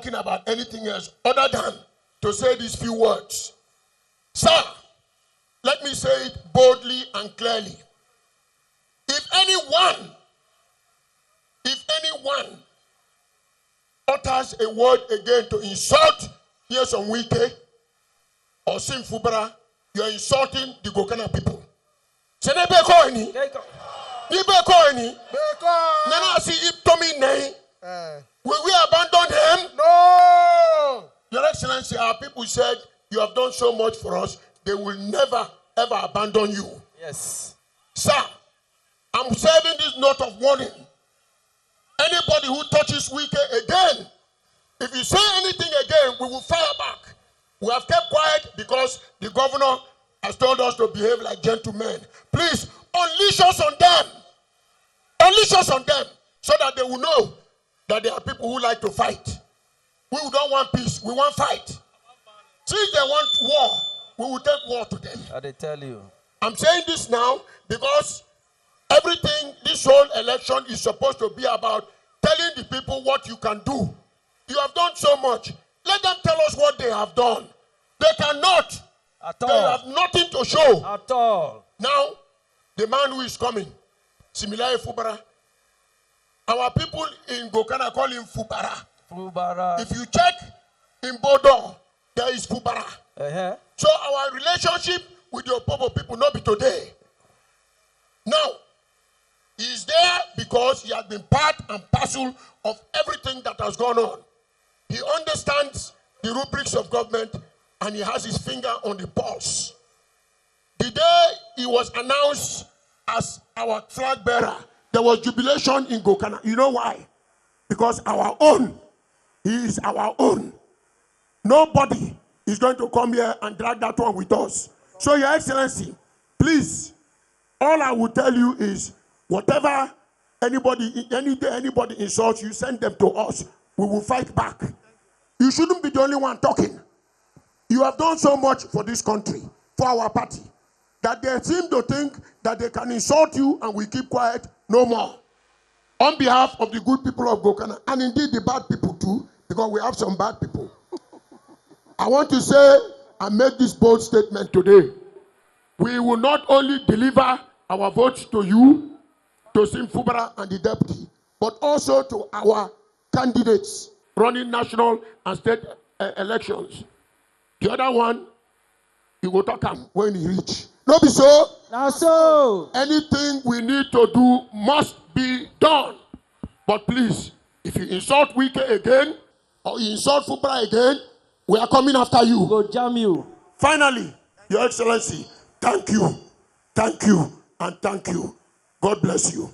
talking about anything else other than to say these few words. Sir, let me say it boldly and clearly. If anyone utters a word again to insult Nyesom Wike or SYMFONI, you are insulting the Gokana people. Will we abandon him? No! Your Excellency, our people said, you have done so much for us, they will never, ever abandon you. Yes. Sir, I'm serving this note of warning. Anybody who touches Wike again, if you say anything again, we will fire back. We have kept quiet because the governor has told us to behave like gentlemen. Please, unleash us on them. Unleash us on them so that they will know that there are people who like to fight. We don't want peace, we want fight. Since they want war, we will take war to them. They tell you. I'm saying this now because everything, this whole election is supposed to be about telling the people what you can do. You have done so much. Let them tell us what they have done. They cannot. At all. They have nothing to show. At all. Now, the man who is coming, Similaye Fubara, our people in Gokana call him Fubara. Fubara. If you check in Bodo, there is Fubara. So our relationship with the Opobo people not be today. Now, he is there because he has been part and parcel of everything that has gone on. He understands the rubrics of government and he has his finger on the pulse. The day he was announced as our flag bearer, there was jubilation in Gokana. You know why? Because our own, he is our own. Nobody is going to come here and drag that one with us. So, Your Excellency, please, all I will tell you is, whatever anybody insults, you send them to us. We will fight back. You shouldn't be the only one talking. You have done so much for this country, for our party, that they seem to think that they can insult you and we keep quiet. No more. On behalf of the good people of Gokana, and indeed the bad people too, because we have some bad people, I want to say and make this bold statement today. We will not only deliver our votes to you, to SYMFONI and the deputy, but also to our candidates running national and state elections. The other one, you will talk him when he reach. No be so? Now so. Anything we need to do must be done. But please, if you insult Wike again, or you insult SYMFONI again, we are coming after you. Go jam you. Finally, Your Excellency, thank you, and thank you. God bless you.